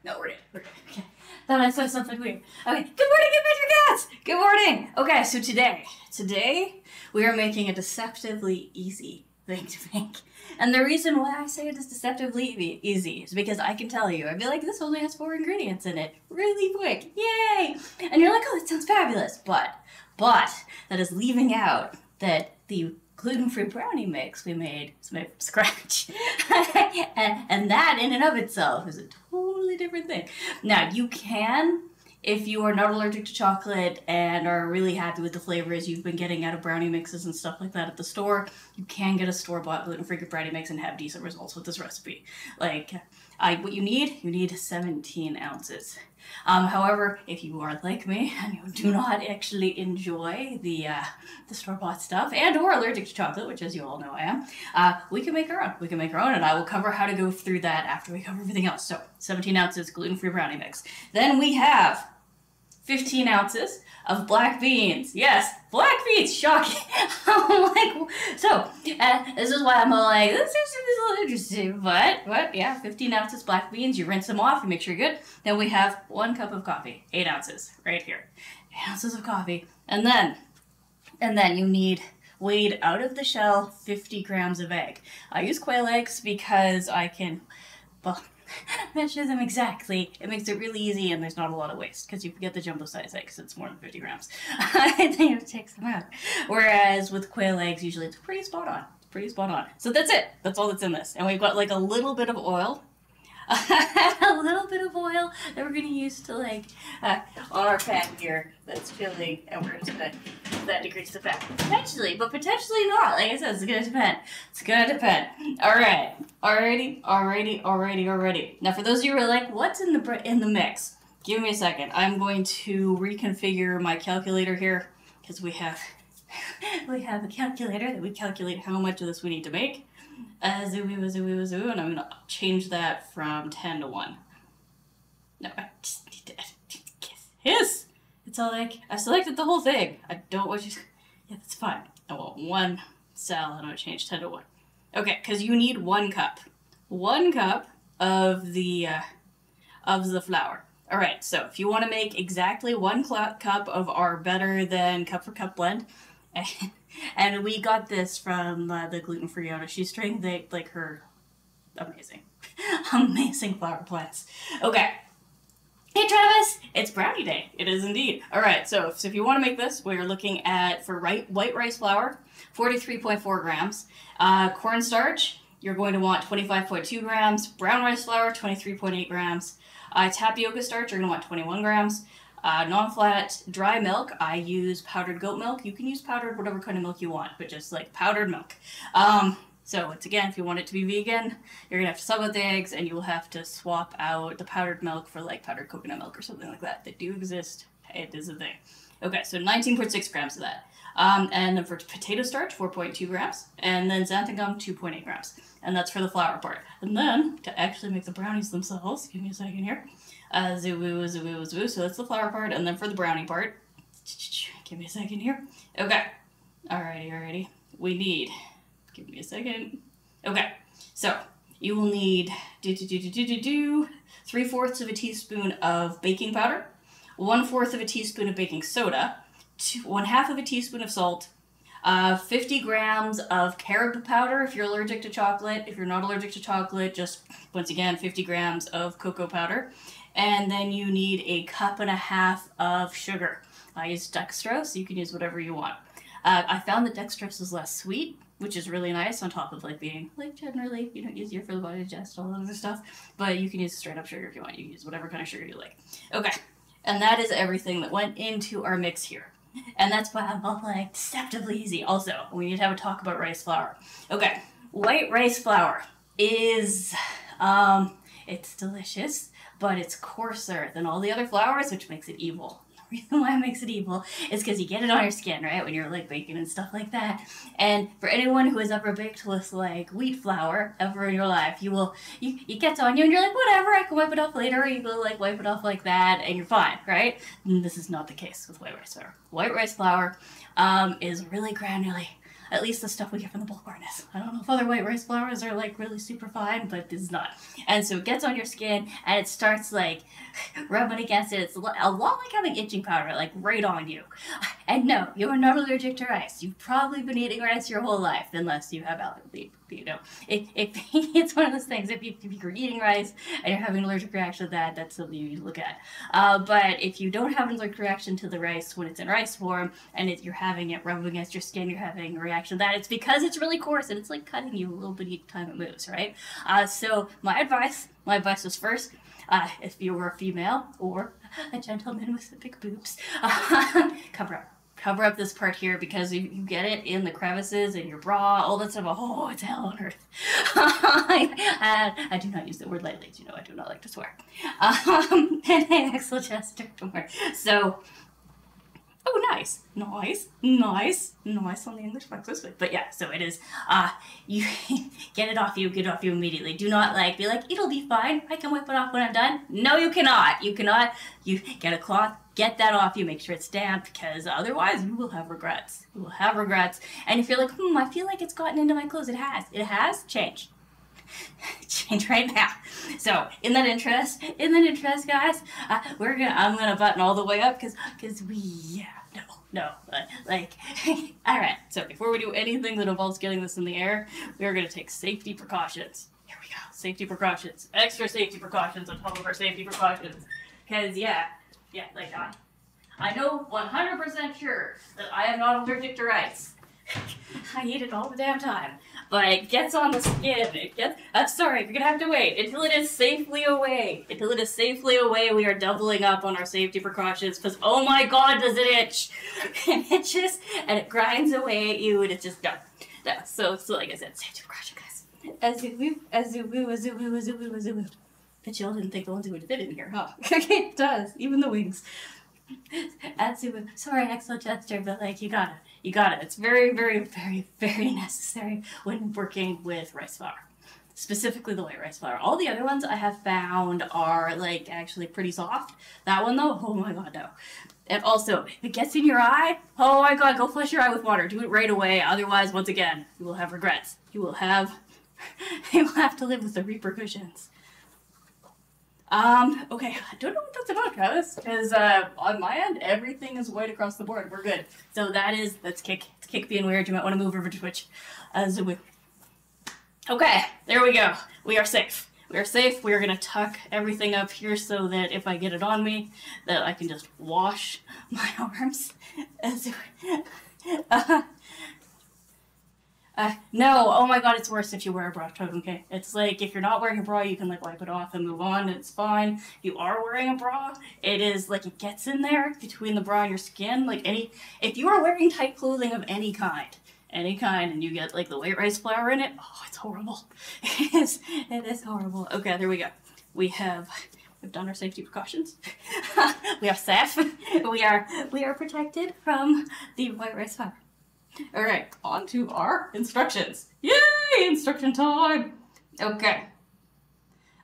No, we're good. We're good. Okay. Thought I saw something weird. Okay. Good morning, Adventure Cats! Good morning! Okay, so today, we are making a deceptively easy thing to make. And the reason why I say it is deceptively easy is because I can tell you, I'd be like, this only has 4 ingredients in it. Really quick. Yay! And you're like, oh, that sounds fabulous. But, that is leaving out that the gluten-free brownie mix we made is made from scratch. and that in and of itself is a totally different thing. Now, you can, if you are not allergic to chocolate and are really happy with the flavors you've been getting out of brownie mixes and stuff like that at the store, you can get a store-bought gluten-free brownie mix and have decent results with this recipe. Like, what you need 17 ounces. However, if you are like me and you do not actually enjoy the store-bought stuff and or allergic to chocolate, which as you all know I am, we can make our own. We can make our own, and I will cover how to go through that after we cover everything else. So, 17 ounces gluten-free brownie mix. Then we have 15 ounces of black beans. Yes, black beans, shocking. I'm like, so, this is why I'm all like, this is a little interesting, but, yeah, 15 ounces black beans, you rinse them off, you make sure you're good. Then we have 1 cup of coffee, 8 ounces, right here. 8 ounces of coffee, and then you need, weighed out of the shell, 50 grams of egg. I use quail eggs because I can, well, measure them exactly. It makes it really easy and there's not a lot of waste because you get the jumbo size egg because it's more than 50 grams. And then it takes them out. Whereas with quail eggs, usually it's pretty spot on. Pretty spot on. So that's it. That's all that's in this. And we've got like a little bit of oil. A little bit of oil that we're going to use to like on our pan here that's chilling, and we're just going to that decrease the fat. Potentially, but potentially not. Like I said, it's going to depend. It's going to depend. Alright. Alrighty. Now for those of you who are like, what's in the mix? Give me a second. I'm going to reconfigure my calculator here because we have a calculator that we calculate how much of this we need to make. Zoo, and I'm gonna change that from 10 to 1. No, I just need to hiss. It's all like, I selected the whole thing. I don't want you to, yeah, that's fine. I want 1 cell, and I'm gonna change 10 to 1. Okay, because you need 1 cup. 1 cup of the flour. Alright, so if you want to make exactly 1 cup of our better than cup for cup blend, and we got this from the gluten-free owner. She's trying to like her amazing flour plants. Okay. Hey Travis, it's brownie day. It is indeed. All right, so if you want to make this, we're looking at for white rice flour, 43.4 grams. Cornstarch, you're going to want 25.2 grams. Brown rice flour, 23.8 grams. Tapioca starch, you're going to want 21 grams. Non-flat dry milk, I use powdered goat milk. You can use powdered whatever kind of milk you want, but just like powdered milk. So it's again, if you want it to be vegan, you're gonna have to sub out the eggs and you will have to swap out the powdered milk for like powdered coconut milk or something like that. They do exist. It is a thing. Okay, so 19.6 grams of that. And then for potato starch, 4.2 grams. And then xanthan gum, 2.8 grams. And that's for the flour part. And then to actually make the brownies themselves, give me a second here. So that's the flour part, and then for the brownie part, give me a second here. Okay, alrighty. We need, give me a second. Okay, so you will need 3/4 of a teaspoon of baking powder, 1/4 of a teaspoon of baking soda, 1/2 of a teaspoon of salt, 50 grams of carob powder if you're allergic to chocolate. If you're not allergic to chocolate, just once again 50 grams of cocoa powder. And then you need 1.5 cups of sugar. I use dextrose, you can use whatever you want. I found that dextrose is less sweet, which is really nice on top of like being like generally, easier for the body to digest, all that other stuff. But you can use straight up sugar if you want. You can use whatever kind of sugar you like. Okay, and that is everything that went into our mix here. And that's why I'm all like deceptively easy. Also, we need to have a talk about rice flour. Okay, white rice flour is, it's delicious, but it's coarser than all the other flours, which makes it evil. The reason why it makes it evil is because you get it on your skin, right, when you're like baking and stuff like that. And for anyone who has ever baked with like wheat flour ever in your life, it gets on you and you're like, whatever, I can wipe it off later. Or you go like wipe it off like that and you're fine, right? And this is not the case with white rice flour. White rice flour is really granular. At least the stuff we get from the bulk barn is. I don't know if other white rice flours are like really super fine, but this is not. And so it gets on your skin and it starts like rubbing against it. It's a lot like having itching powder, like right on you. And no, you are not allergic to rice. You've probably been eating rice your whole life, unless you have allergy. You know, it's one of those things. If you're eating rice and you're having an allergic reaction to that, that's something you need to look at. But if you don't have an allergic reaction to the rice when it's in rice form and you're having it rubbing against your skin, you're having a reaction to that, it's because it's really coarse and it's like cutting you a little bit each time it moves, right? So my advice was first, if you were a female or a gentleman with big boobs, cover up this part here, because you get it in the crevices in your bra, all that stuff. Oh, it's hell on earth. I do not use the word lightly. You know, I do not like to swear. And hey, Axel Chester, don't worry. So, oh, nice on the English box. But yeah, so it is, you get it off you immediately. Do not be like, it'll be fine, I can wipe it off when I'm done. No, you cannot. You get a cloth, get that off you, make sure it's damp, because otherwise you will have regrets. You will have regrets. And if you're like, I feel like it's gotten into my clothes, it has, change. Change right now. So in that interest, guys, I'm gonna button all the way up, because all right. So before we do anything that involves getting this in the air, we are gonna take safety precautions. Here we go. Safety precautions. Extra safety precautions on top of our safety precautions. Because I know 100% sure that I am not allergic to rice. I eat it all the damn time. But it gets on the skin. I'm sorry, you're gonna have to wait until it is safely away. We are doubling up on our safety precautions, because oh my god, does it itch! It itches and it grinds away at you, and it's just done. So like I said, safety precaution, guys. Azubu. Bet y'all didn't think the ones would fit in here, huh? It does, even the wings. Azubu. Sorry, Axel Chester, but you got it. It's very, very, very, very necessary when working with rice flour. Specifically the white rice flour. All the other ones I have found are actually pretty soft. That one though, oh my god, no. And also, if it gets in your eye, oh my god, go flush your eye with water. Do it right away. Otherwise, once again, you will have regrets. You will have to live with the repercussions. Okay, I don't know what that's about, Travis, because on my end, everything is white across the board. We're good. So that's Kick. It's Kick being weird. You might want to move over to Twitch. Okay, there we go. We are safe. We are going to tuck everything up here so that if I get it on me, that I can just wash my arms. No, oh my god, it's worse if you wear a bra, okay? It's if you're not wearing a bra, you can wipe it off and move on, it's fine. If you are wearing a bra, it is it gets in there between the bra and your skin. If you are wearing tight clothing of any kind, and you get the white rice flour in it, oh, it's horrible. It is horrible. Okay, there we go. We've done our safety precautions. We are safe. We are protected from the white rice flour. Alright, on to our instructions. Yay! Instruction time! Okay.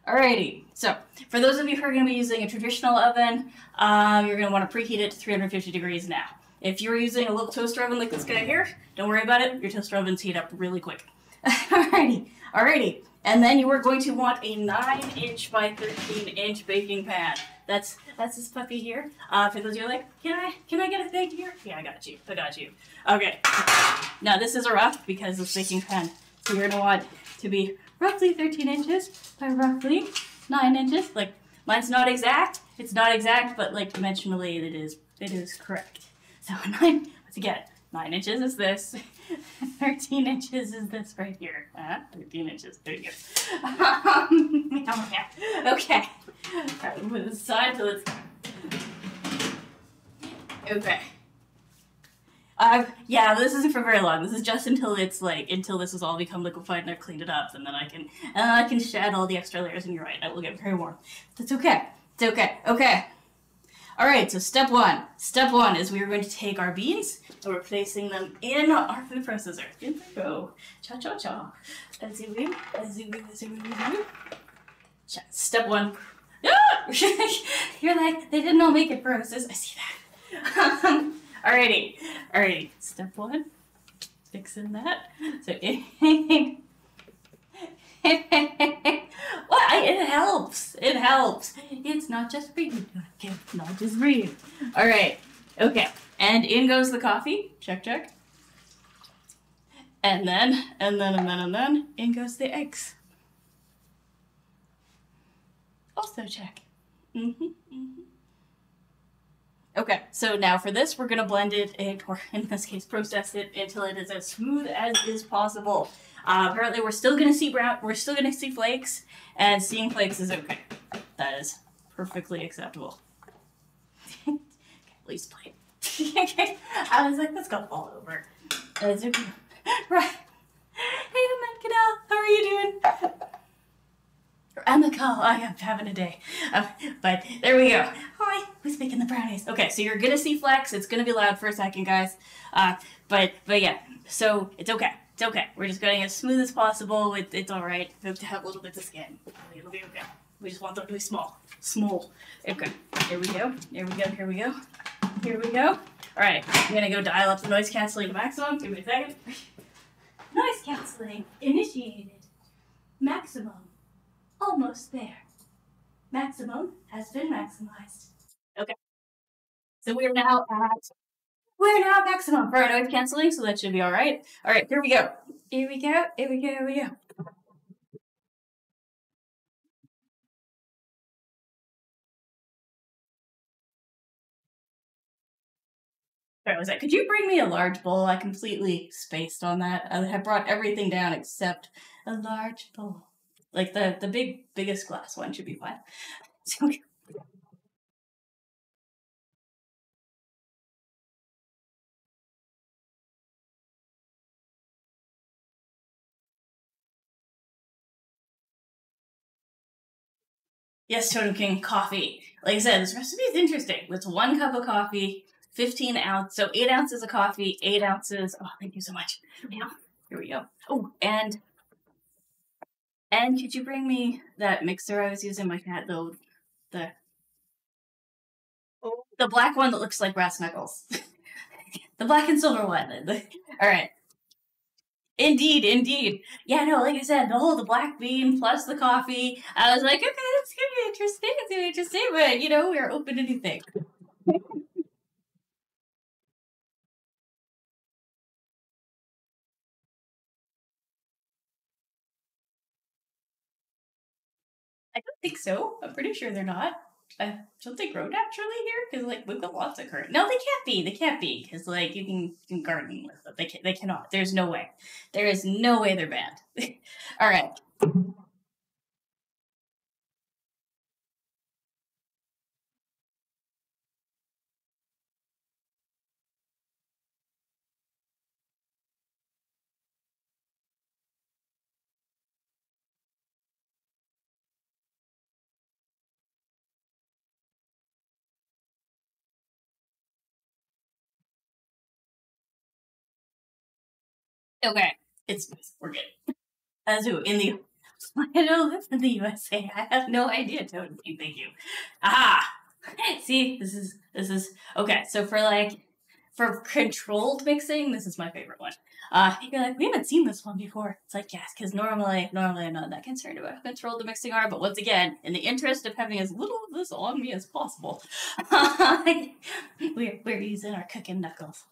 Alrighty, so for those of you who are going to be using a traditional oven, you're going to want to preheat it to 350 degrees now. If you're using a little toaster oven like this guy here, don't worry about it, your toaster ovens heat up really quick. Alrighty. And then you are going to want a 9-inch by 13-inch baking pan. That's this puppy here. For those of you can I get a thing here? Yeah, I got you. Okay. Now this is a rough because of baking pan. So you're gonna want to be roughly 13 inches by roughly 9 inches. Mine's not exact. It's not exact, but dimensionally it is correct. So once again, 9 inches is this. 13 inches is this right here. 13 inches. There you go. Okay. Alright, we'll move this aside so let's. Okay. Yeah, this isn't for very long. This is just until it's until this has all become liquefied and I've cleaned it up, and then I can shed all the extra layers, and you're right, it will get very warm. That's okay. It's okay. Okay. Alright, so step one. Step one is we are going to take our beans and we're placing them in our food processor. In they go. Cha-cha-cha. Step one. You're they didn't all make it process. I see that. Alrighty. Step one. fixing that. So it it helps. It helps. It's not just for you. Okay, not just for you. All right. Okay. And in goes the coffee. Check, check. And then in goes the eggs. Also check. Okay, so now for this, we're gonna blend it, or in this case, process it until it is as smooth as is possible. Apparently, we're still gonna see flakes, and seeing flakes is okay. That is perfectly acceptable. Okay, please play. I was like, let's go all over. Right. Hey, Canal, how are you doing? I'm the call. I am having a day. But there we go. Hi, who's making the brownies? Okay, so you're gonna see flex. It's gonna be loud for a second, guys. But yeah, so it's okay. It's okay. We're just going as smooth as possible. It's all right. We have to have a little bit of skin. It'll be okay. We just want them to be small. Small. Okay. Here we go. Here we go. Here we go. Here we go. All right. I'm gonna go dial up the noise canceling to maximum. Give me a second. Noise canceling initiated. Maximum. Almost there. Maximum has been maximized. Okay. So we're now at maximum for our noise canceling, so that should be all right. All right, here we go. Here we go. Here we go. Here we go. Sorry, was that? Could you bring me a large bowl? I completely spaced on that. I have brought everything down except a large bowl. Like the biggest glass one should be fine. So, yes, Totem King, coffee. Like I said, this recipe is interesting. It's 1 cup of coffee, 15 ounce, so 8 ounces of coffee, 8 ounces. Oh, thank you so much. Yeah, here we go. Oh, and could you bring me that mixer I was using, my cat, the black one that looks like brass knuckles, the black and silver one. All right. Indeed, indeed. Yeah, no, like I said, the black bean plus the coffee. I was like, okay, that's gonna be interesting. It's gonna be interesting, but we're open to anything. I don't think so. I'm pretty sure they're not. Don't they grow naturally here? Because we've got lots of currant. No, they can't be. They can't be because you can garden with them. They cannot. There's no way. There is no way they're banned. All right. Okay. We're good. As who in the I don't live in the USA. I have no idea, Toadie. Thank you. Aha! See, this is okay. So for controlled mixing, this is my favorite one. You're like, we haven't seen this one before. It's like, yes, because normally I'm not that concerned about how controlled the mixing are, but once again, in the interest of having as little of this on me as possible, we're using our cooking knuckles.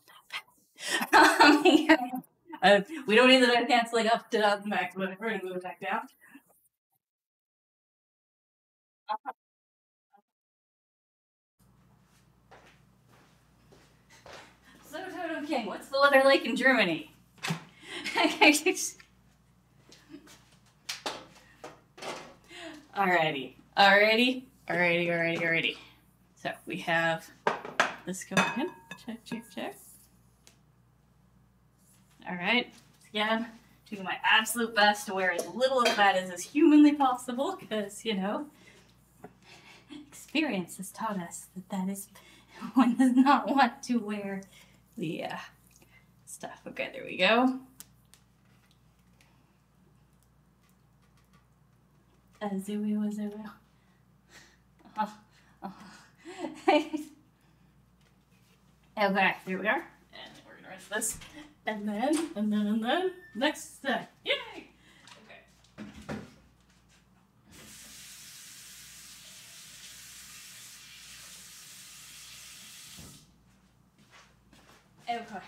We don't need the noise canceling up to the max, but we're gonna move it back down. So, Totem King, what's the weather like in Germany? Alrighty. So we have this going in. Check. Alright. Again, doing my absolute best to wear as little of that as humanly possible, because, experience has taught us that is one does not want to wear the stuff. Okay, there we go. Zooey was a real. Okay, here we are. And we're gonna rinse this. And then, next step. Yay! Okay. Okay.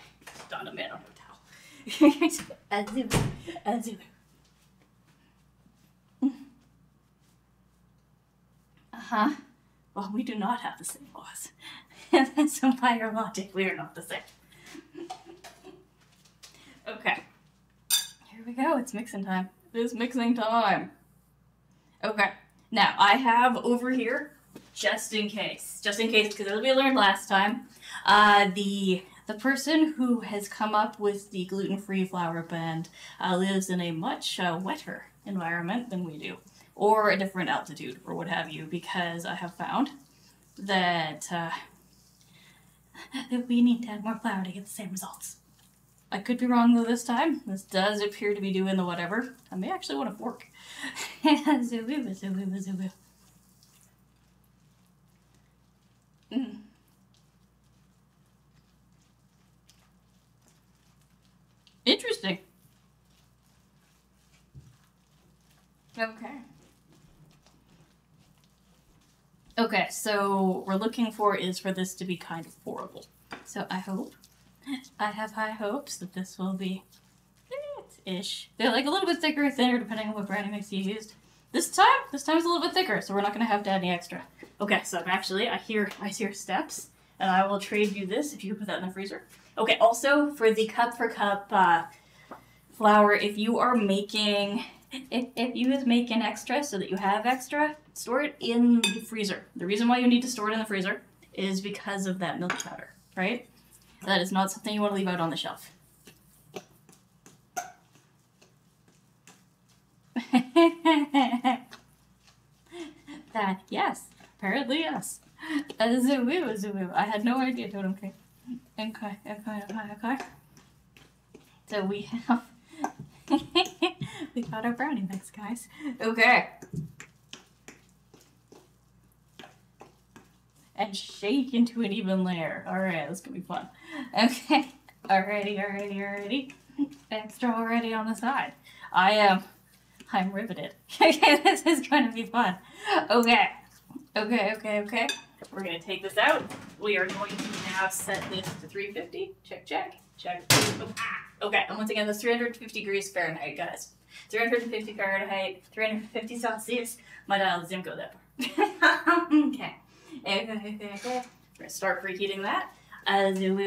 Done a minute on the towel. Azul. Uh-huh. Well, we do not have the same laws. And so by your logic, we are not the same. Okay. Here we go. It's mixing time. It is mixing time. Okay. Now, I have over here, just in case, because it'll be learned last time, the person who has come up with the gluten-free flour blend lives in a much wetter environment than we do, or a different altitude, or what have you, because I have found that we need to add more flour to get the same results. I could be wrong though this time. This does appear to be doing the whatever. I may actually want a fork. Interesting. Okay. Okay, so we're looking for this to be kind of pourable. So I have high hopes that this will be ish. They're like a little bit thicker or thinner depending on what brownie mix you used. This time's a little bit thicker, so we're not gonna have to add any extra. Okay, so I hear steps, and I will trade you this if you put that in the freezer. Okay, also for the cup for cup flour, if you are making extra so that you have extra, store it in the freezer. The reason why you need to store it in the freezer is because of that milk powder, right? That is not something you want to leave out on the shelf. Yes, apparently yes. Zoo. I had no idea, Totem King. Okay. So we have we got our brownie mix, guys. Okay. And shake into an even layer. Alright, this is gonna be fun. Okay. Alrighty. Extra already on the side. I'm riveted. Okay, this is gonna be fun. Okay. We're gonna take this out. We are going to now set this to 350. Check. Okay, and once again, that's 350 degrees Fahrenheit, guys. 350 Fahrenheit, 350 Celsius. My dial doesn't go that far. Okay. We're gonna start preheating that. And then we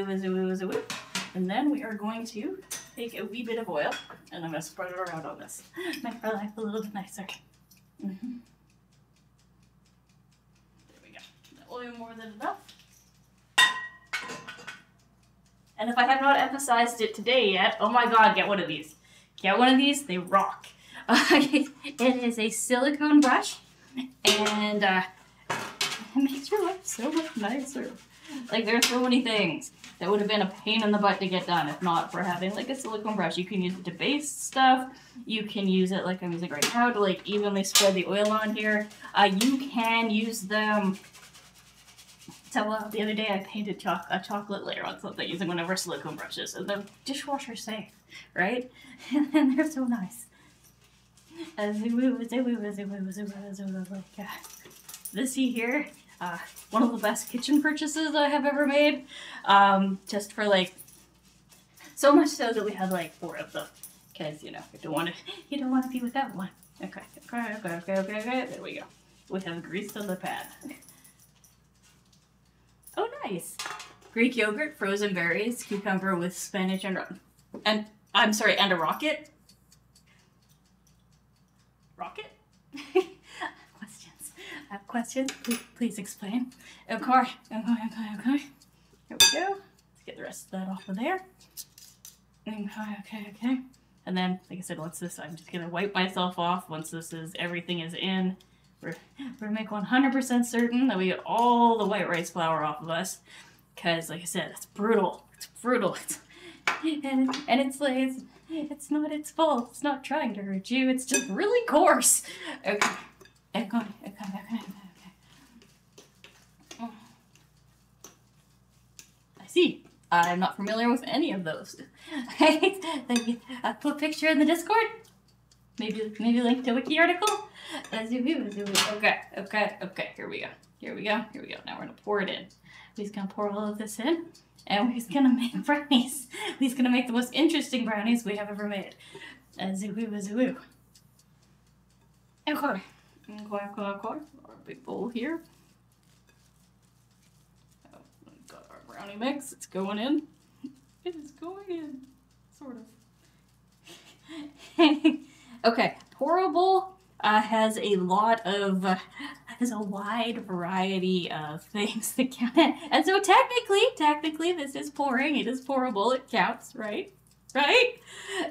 are going to take a wee bit of oil, and I'm gonna spread it around on this. Make our life a little bit nicer. There we go. The oil more than enough. And if I have not emphasized it today yet, oh my god, get one of these. Get one of these, they rock. It is a silicone brush, and it makes your life so much nicer. Like, there's so many things that would have been a pain in the butt to get done if not for having, like, a silicone brush. You can use it to baste stuff. You can use it, like I'm using right now, to, like, evenly spread the oil on here. You can use them. So the other day I painted a chocolate layer on something using one of our silicone brushes, and the dishwasher safe, right? And they're so nice. This here, one of the best kitchen purchases I have ever made. Just for like, so much so that we had like 4 of them, because you don't want to be without one. Okay. There we go. We have grease on the pan. Oh, nice. Greek yogurt, frozen berries, cucumber with spinach, and a rocket. Rocket? Questions. I have questions. Please explain. Okay. Here we go. Let's get the rest of that off of there. Okay. And then, like I said, once this, I'm just gonna wipe myself off. Once everything is in. We're gonna make 100% certain that we get all the white rice flour off of us, because, like I said, it's brutal. And it's like, it's not its fault. It's not trying to hurt you. It's just really coarse. Okay. I see. I'm not familiar with any of those. Thank you. Put a picture in the Discord. Maybe link to a wiki article. Okay. Here we go. Now we're gonna pour it in. We're just gonna pour all of this in, and we're just gonna make brownies. We're just gonna make the most interesting brownies we have ever made. Okay. Our big bowl here. Oh, we've got our brownie mix. It's going in. It is going in, sort of. Okay, pourable has a wide variety of things that count. And so technically, this is pouring. It is pourable. It counts, right? Right?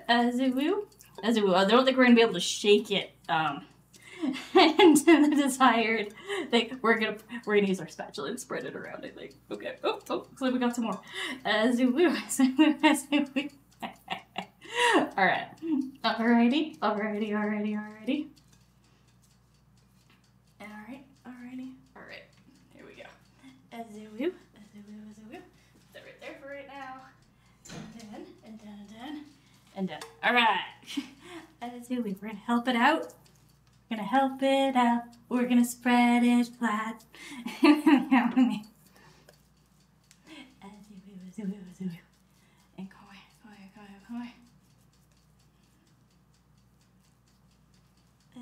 I don't think we're gonna be able to shake it into the desired thing. We're gonna use our spatula and spread it around. I think. Okay. Oh, looks like we got some more. All right. Alrighty. All right. Here we go. Azoo. That right there for right now. And done. All right. Azoo. We're gonna help it out. We're gonna spread it flat. Azoo. And come on.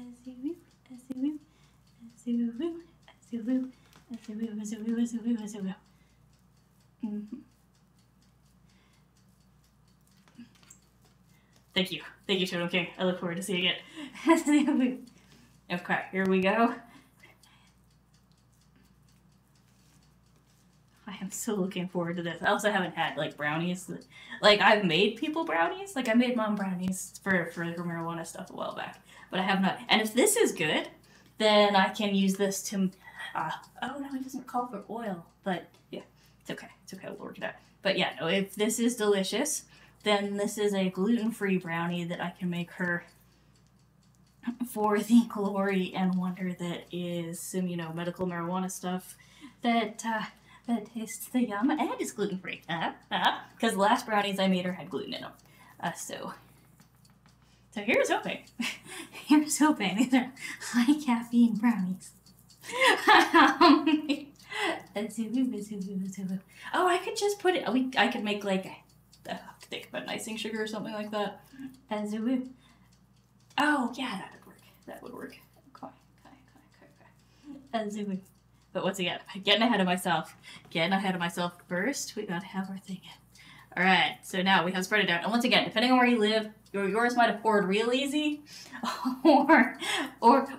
Azoo. Thank you, Shadow King. I look forward to seeing it. Okay, here we go. I am so looking forward to this. I also haven't had like brownies. Like I've made people brownies. Like I made mom brownies for marijuana stuff a while back, but I have not. And if this is good, then I can use this to. Oh no, it doesn't call for oil. But yeah, it's okay. We'll work it out. But yeah, no, if this is delicious, then this is a gluten-free brownie that I can make her for the glory and wonder that is some, medical marijuana stuff that tastes the yum and is gluten-free. Because the last brownies I made her had gluten in them. So here's hoping. These are high caffeine brownies. Oh, I could just put it. I could make like think about icing sugar or something like that. Oh yeah, that would work. Okay. But once again, getting ahead of myself first. We gotta have our thing in. All right, so now we have spread it out. And once again, depending on where you live, yours might have poured real easy, or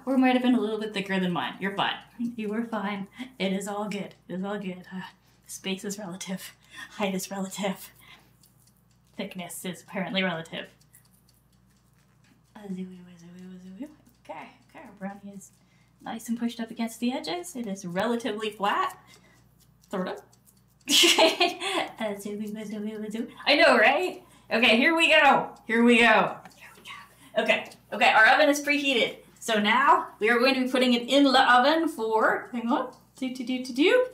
might have been a little bit thicker than mine. You're fine. You were fine. It is all good. Space is relative. Height is relative. Thickness is apparently relative. Okay, our brownie is nice and pushed up against the edges. It is relatively flat. Sort of. I know, right? Okay, here we go. Okay, our oven is preheated. So now we are going to be putting it in the oven for, 22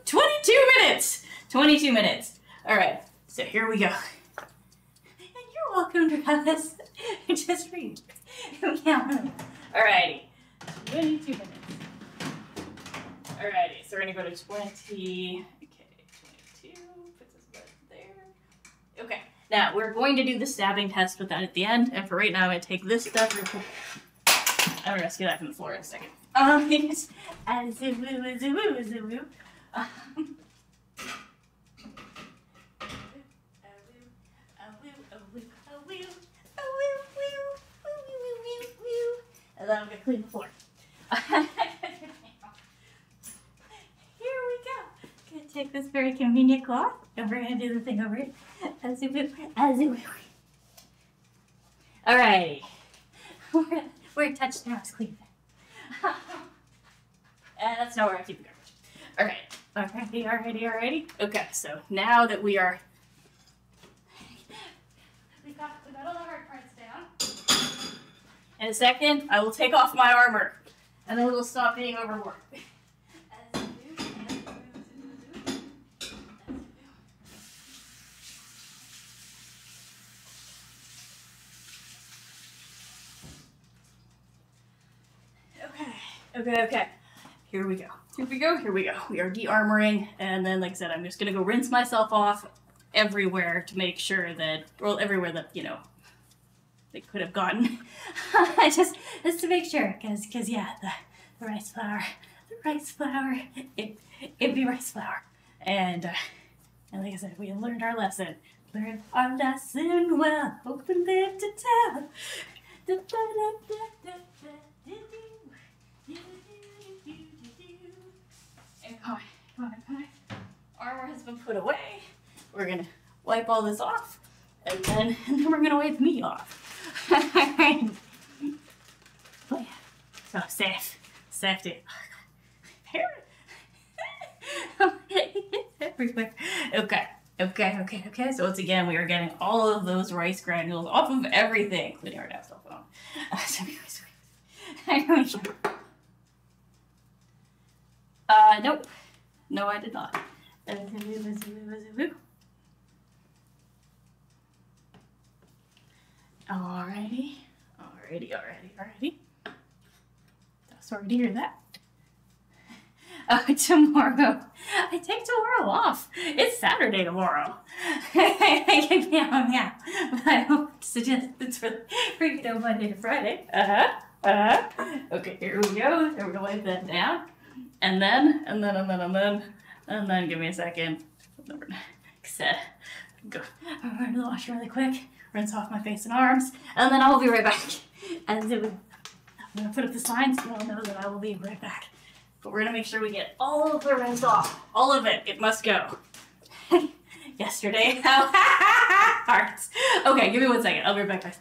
minutes. 22 minutes. All right, so here we go. And you're welcome, Travis. Just read. Alrighty, 22 minutes. Alrighty, so we're gonna go to 20. Okay, 22. Put this right there. Okay, now we're going to do the stabbing test with that at the end. And for right now, I'm gonna take this stuff. I'm gonna rescue that from the floor in a second. And then I'm gonna clean the floor. Here we go. Gonna take this very convenient cloth, and we're gonna do the thing over it. Alrighty. We're touched now. It's clean. And that's not where I keep the garbage. Alrighty. Okay, so now that we are, we got all the hard parts down. In a second, I will take off my armor, and then we will stop being overworked. Okay. Here we go. We are de-armoring, and then, like I said, I'm just gonna go rinse myself off everywhere to make sure that, well, everywhere that, you know, they could have gotten. just to make sure, cause yeah, the rice flour, it'd be rice flour, and like I said, we learned our lesson. Learned our lesson well. Open it to tell. And come on. Armor has been put away. We're gonna wipe all this off, and then we're gonna wipe me off. Oh yeah. So safety. Everywhere. Okay. So once again, we are getting all of those rice granules off of everything, including our dad's cell phone. Nope. No, I did not. Alrighty. Sorry to hear that. Tomorrow. I take tomorrow off. It's Saturday tomorrow. Yeah. But I don't suggest it's for you know, Monday to Friday. Okay, here we go. So we're gonna wipe that down. And then, give me a second. Like I said, go run to the washroom really quick, rinse off my face and arms, and then I'll be right back. And I'm gonna put up the sign so you'll know that I will be right back. But we're gonna make sure we get all of the rinse off. All of it. It must go. Yesterday. Hearts. Okay, give me 1 second. I'll be right back, guys.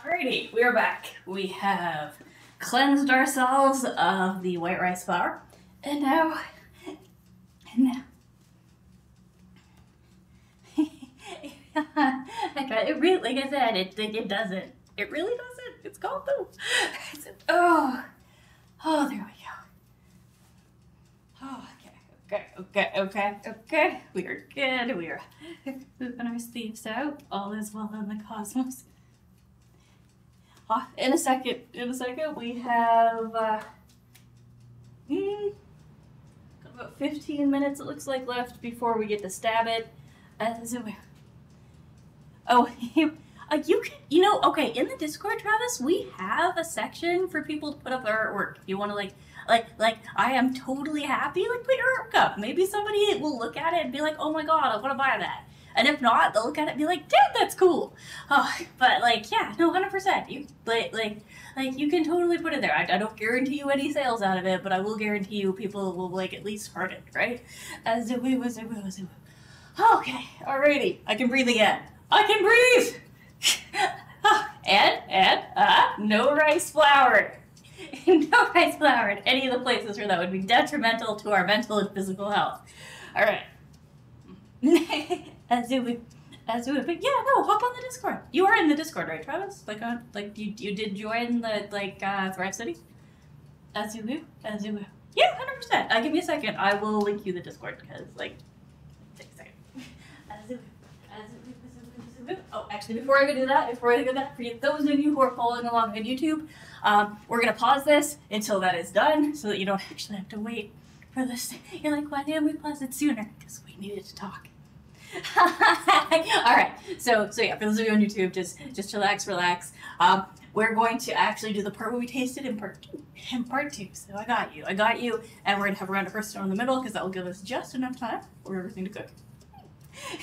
Alrighty, we are back. We have cleansed ourselves of the white rice flour. And now, it really, like I said, it doesn't. It really doesn't. It's gone through. Oh, there we go. Oh, okay. We are good. We are moving our sleeves out. All is well in the cosmos. In a second, we have got about 15 minutes, it looks like, left before we get to stab it. Okay, in the Discord, Travis, we have a section for people to put up their artwork. If you want to, like, I am totally happy, like, put your artwork up. Maybe somebody will look at it and be like, oh my god, I want to buy that. And if not, they'll look at it and be like, dude, that's cool. Oh, but, like, yeah, no, 100%. You, you can totally put it there. I don't guarantee you any sales out of it, but I will guarantee you people will, like, at least heart it, right? Okay, alrighty. I can breathe again. I can breathe! No rice flour. No rice flour in any of the places where that would be detrimental to our mental and physical health. Alright. But yeah, no, hop on the Discord. You are in the Discord, right, Travis? You did join the, Thrive City? Azubu? Yeah, 100%. Give me a second. I will link you the Discord, because, take a second. Azubu. Oh, actually, before I do that, for those of you who are following along on YouTube, we're going to pause this until that is done, so that you don't actually have to wait for this. You're like, why didn't we pause it sooner? Because we needed to talk. Alright, so yeah, for those of you on YouTube, just relax. We're going to actually do the part where we tasted in part two. So I got you, and we're going to have a round of first stone in the middle, because that will give us just enough time for everything to cook.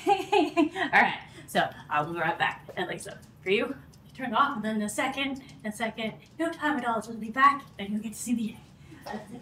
Alright, so I will be right back. And like so, for you, turn it off, and then in a second, no time at all, we'll be back, and you'll get to see the end.